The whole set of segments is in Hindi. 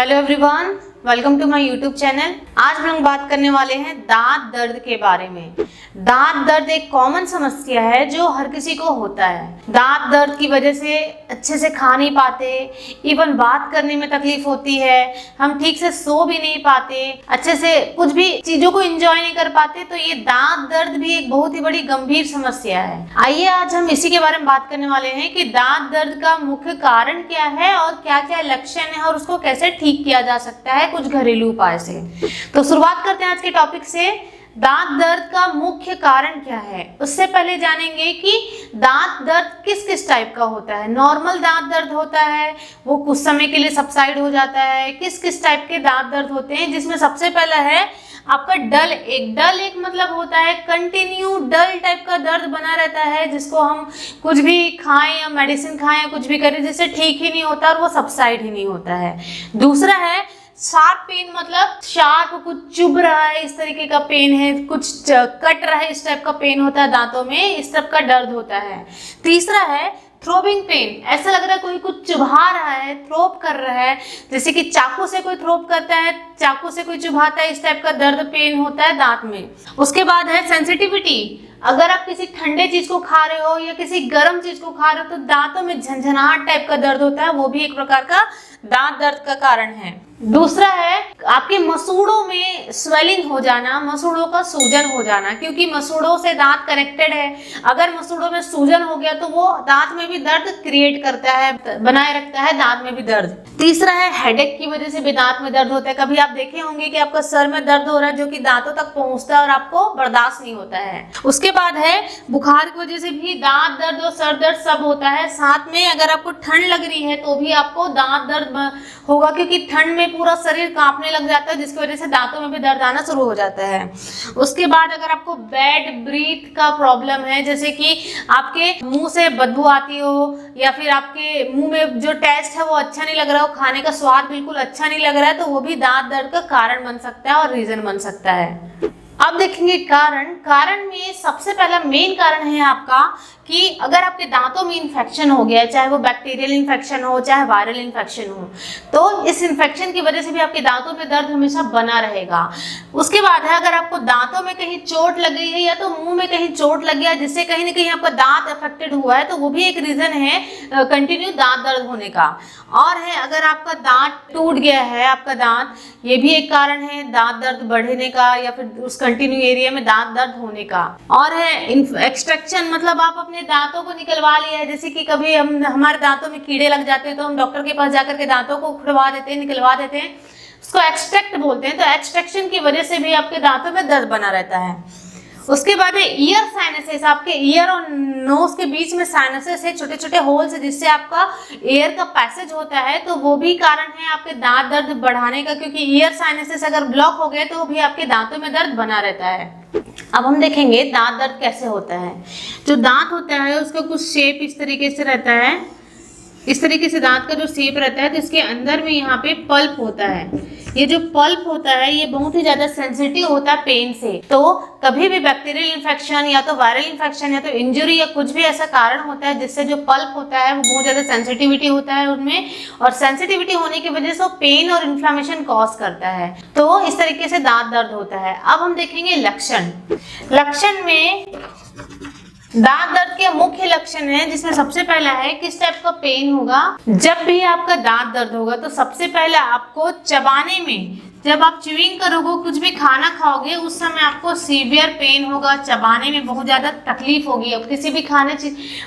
Hello everyone, welcome to my YouTube channel. आज हम लोग बात करने वाले हैं दांत दर्द के बारे में। दांत दर्द एक कॉमन समस्या है जो हर किसी को होता है। दांत दर्द की वजह से अच्छे से खा नहीं पाते, इवन बात करने में तकलीफ होती है, हम ठीक से सो भी नहीं पाते, अच्छे से कुछ भी चीजों को एंजॉय नहीं कर पाते। तो ये दांत दर्द भी एक बहुत ही बड़ी गंभीर समस्या है। आइए आज हम इसी के बारे में बात करने वाले हैं कि दांत दर्द का मुख्य कारण क्या है और क्या क्या लक्षण है और उसको कैसे ठीक किया जा सकता है कुछ घरेलू उपाय से। तो शुरुआत करते हैं आज के टॉपिक से। दांत दर्द का मुख्य कारण क्या है, उससे पहले जानेंगे कि दांत दर्द किस किस टाइप का होता है। नॉर्मल दांत दर्द होता है, वो कुछ समय के लिए सबसाइड हो जाता है। किस किस टाइप के दांत दर्द होते हैं, जिसमें सबसे पहला है आपका डल एक मतलब होता है कंटिन्यू डल टाइप का दर्द बना रहता है, जिसको हम कुछ भी खाएं या मेडिसिन खाएं या कुछ भी करें जिससे ठीक ही नहीं होता और वो सबसाइड ही नहीं होता है। दूसरा है शार्प पेन, मतलब शार्प कुछ चुभ रहा है इस तरीके का पेन है, कुछ कट रहा है इस टाइप का पेन होता है दांतों में, इस टाइप का दर्द होता है। तीसरा है थ्रोबिंग पेन, ऐसा लग रहा है कोई कुछ चुभा रहा है, थ्रोप कर रहा है, जैसे कि चाकू से कोई थ्रोप करता है, चाकू से कोई चुभाता है, इस टाइप का दर्द पेन होता है दांत में। उसके बाद है सेंसिटिविटी, अगर आप किसी ठंडे चीज को खा रहे हो या किसी गर्म चीज को खा रहे हो तो दांतों में झंझनाहट टाइप का दर्द होता है, वो भी एक प्रकार का दांत दर्द का कारण है। दूसरा है आपके मसूड़ों में स्वेलिंग हो जाना, मसूड़ों का सूजन हो जाना, क्योंकि मसूड़ों से दांत कनेक्टेड है। अगर मसूड़ों में सूजन हो गया तो वो दांत में भी दर्द क्रिएट करता है, बनाए रखता है दांत में भी दर्द। तीसरा है हेडेक की वजह से भी दांत में दर्द होता है। कभी आप देखे होंगे कि आपका सर में दर्द हो रहा है जो कि दांतों तक पहुंचता है और आपको बर्दाश्त नहीं होता है। उसके बाद है बुखार की वजह से भी दांत दर्द और सर दर्द सब होता है। साथ में अगर आपको ठंड लग रही है तो भी आपको दांत दर्द होगा, क्योंकि ठंड में पूरा शरीर कांपने लग जाता है, जिसकी वजह से दांतों में भी दर्द आना शुरू हो जाता है। उसके बाद अगर आपको बैड ब्रीथ का प्रॉब्लम है, जैसे कि आपके मुंह से बदबू आती हो या फिर आपके मुंह में जो टेस्ट है वो अच्छा नहीं लग रहा हो, खाने का स्वाद बिल्कुल अच्छा नहीं लग रहा है, तो वो भी दांत दर्द का कारण बन सकता है और रीजन बन सकता है। अब देखेंगे कारण में सबसे पहला मेन कारण है आपका कि अगर आपके दांतों में इन्फेक्शन हो गया है, चाहे वो बैक्टीरियल इन्फेक्शन हो चाहे वायरल इन्फेक्शन हो, तो इस इन्फेक्शन की वजह से भी आपके दांतों में दर्द हमेशा बना रहेगा। उसके बाद है अगर आपको दांतों में कहीं चोट लग गई है या तो मुंह में कहीं चोट लग गया जिससे कहीं ना कहीं आपका दांत अफेक्टेड हुआ है, तो वो भी एक रीजन है कंटिन्यू दांत दर्द होने का। और है अगर आपका दांत टूट गया है, आपका दांत, ये भी एक कारण है दांत दर्द बढ़ने का या फिर उस कंटिन्यू एरिया में दांत दर्द होने का। और है एक्सट्रैक्शन, मतलब आप अपने दांतों को निकलवा लिया है, जैसे कि कभी हमारे दांतों में कीड़े लग जाते हैं तो हम डॉक्टर के पास जाकर के दांतों को उखड़वा देते हैं, निकलवा देते हैं, उसको एक्सट्रैक्ट बोलते हैं। तो एक्सट्रैक्शन की वजह से भी आपके दांतों में दर्द बना रहता है। उसके बाद है ईयर साइनसेस, आपके ईयर और नोज के बीच में साइनसेस है, छोटे छोटे होल्स है जिससे आपका एयर का पैसेज होता है, तो वो भी कारण है आपके दांत दर्द बढ़ाने का, क्योंकि ईयर साइनसेस अगर ब्लॉक हो गए तो भी आपके दांतों में दर्द बना रहता है। अब हम देखेंगे दांत दर्द कैसे होता है। जो दांत होता है उसका कुछ शेप इस तरीके से रहता है, इस तरीके से दांत का जो शेप रहता है, तो इसके अंदर में यहाँ पे पल्प होता है। ये जो पल्प होता है ये बहुत ही ज्यादा सेंसिटिव होता है पेन से, तो कभी भी बैक्टीरियल इन्फेक्शन या तो वायरल इन्फेक्शन या तो इंजरी या कुछ भी ऐसा कारण होता है जिससे जो पल्प होता है वो बहुत ज्यादा सेंसिटिविटी होता है उनमें, और सेंसिटिविटी होने की वजह से वो पेन और इन्फ्लेमेशन कॉज करता है। तो इस तरीके से दांत दर्द होता है। अब हम देखेंगे लक्षण में दांत दर्द के मुख्य लक्षण है, जिसमें सबसे पहला है किस टाइप का पेन होगा। जब भी आपका दांत दर्द होगा तो सबसे पहले आपको चबाने में, जब आप च्यूइंग करोगे, कुछ भी खाना खाओगे, उस समय आपको सीवियर पेन होगा, चबाने में बहुत ज्यादा तकलीफ होगी, अब किसी भी खाने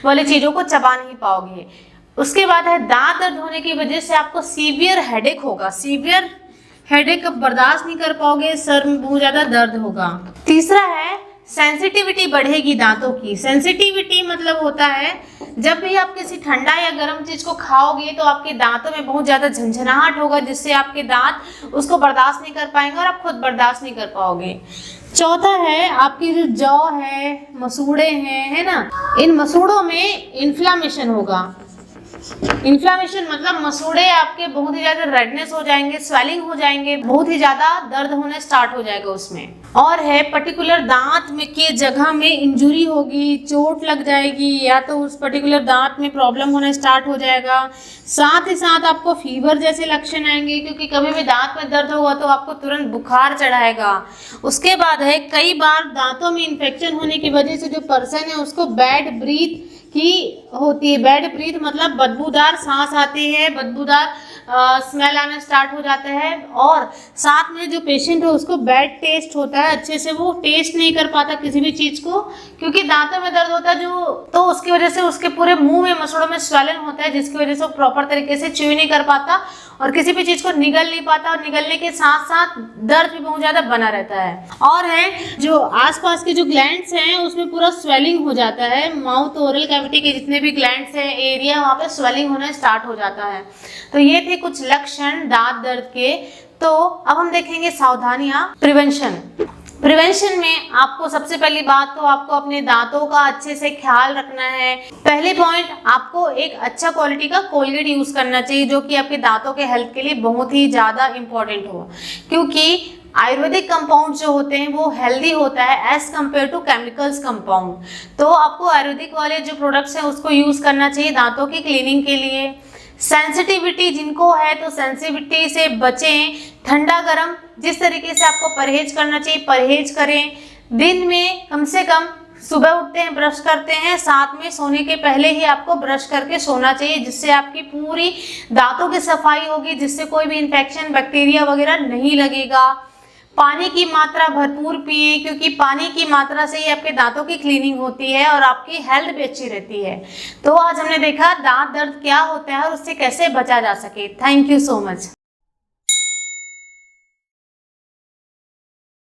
वाले चीजों को चबा नहीं पाओगे। उसके बाद है दांत दर्द होने की वजह से आपको सीवियर हेडेक होगा, सीवियर हेडेक अब बर्दाश्त नहीं कर पाओगे, सर में बहुत ज्यादा दर्द होगा। तीसरा है सेंसिटिविटी बढ़ेगी दांतों की। सेंसिटिविटी मतलब होता है जब भी आप किसी ठंडा या गर्म चीज को खाओगे तो आपके दांतों में बहुत ज्यादा झंझनाहट होगा, जिससे आपके दांत उसको बर्दाश्त नहीं कर पाएंगे और आप खुद बर्दाश्त नहीं कर पाओगे। चौथा है आपकी जो जौ है, मसूड़े हैं, है ना, इन मसूड़ों में इन्फ्लामेशन होगा। इन्फ्लामेशन मतलब मसूड़े आपके बहुत ही ज्यादा रेडनेस हो जाएंगे, स्वेलिंग हो जाएंगे, बहुत ही ज्यादा दर्द होने स्टार्ट हो जाएगा उसमें। और है पर्टिकुलर दांत में के जगह में इंजुरी होगी, चोट लग जाएगी, या तो उस पर्टिकुलर दांत में प्रॉब्लम होना स्टार्ट हो जाएगा। साथ ही साथ आपको फीवर जैसे लक्षण आएंगे, क्योंकि कभी भी दांत में दर्द होगा तो आपको तुरंत बुखार चढ़ाएगा। उसके बाद है कई बार दांतों में इन्फेक्शन होने की वजह से जो पर्सन है उसको बैड ब्रीथ की होती है। बैड ब्रीथ मतलब बदबूदार सांस आती है, बदबूदार स्मेल आना स्टार्ट हो जाता है। और साथ में जो पेशेंट है उसको बैड टेस्ट होता है, अच्छे से वो टेस्ट नहीं कर पाता किसी भी चीज़ को, क्योंकि दांतों में दर्द होता है तो उसकी वजह से उसके पूरे मुंह में मसूड़ों में स्वेलन होता है, जिसकी वजह से वो प्रॉपर तरीके से च्यू नहीं कर पाता और किसी भी चीज़ को निगल नहीं पाता, और निगलने के साथ साथ दर्द भी बहुत ज़्यादा बना रहता है। और है जो आसपास के जो ग्लैंड्स हैं उसमें पूरा स्वेलिंग हो जाता है। माउथ ओरल कैविटी के जितने भी ग्लैंड्स हैं एरिया, वहाँ पे स्वेलिंग होना स्टार्ट हो जाता है। तो ये थे कुछ लक्षण दांत दर्द के। तो अब हम देखेंगे सावधानियां। प्रिवेंशन में आपको सबसे पहली बात तो आपको अपने दांतों का अच्छे से ख्याल रखना है। पहले पॉइंट, आपको एक अच्छा क्वालिटी का कोलगेट यूज करना चाहिए, जो कि आपके दांतों के हेल्थ के लिए बहुत ही ज्यादा इंपॉर्टेंट हो, क्योंकि आयुर्वेदिक कंपाउंड जो होते हैं वो हेल्दी होता है as compare to chemicals compound. तो आपको आयुर्वेदिक वाले जो प्रोडक्ट्स हैं उसको यूज करना चाहिए दांतों की क्लीनिंग के लिए। सेंसिटिविटी जिनको है तो सेंसिटिविटी से बचें, ठंडा गर्म जिस तरीके से आपको परहेज करना चाहिए परहेज करें। दिन में कम से कम सुबह उठते हैं ब्रश करते हैं, साथ में सोने के पहले ही आपको ब्रश करके सोना चाहिए, जिससे आपकी पूरी दांतों की सफाई होगी, जिससे कोई भी इन्फेक्शन बैक्टीरिया वगैरह नहीं लगेगा। पानी की मात्रा भरपूर पिए, क्योंकि पानी की मात्रा से ही आपके दांतों की क्लीनिंग होती है और आपकी हेल्थ भी अच्छी रहती है। तो आज हमने देखा दांत दर्द क्या होता है और उससे कैसे बचा जा सके। Thank you so much.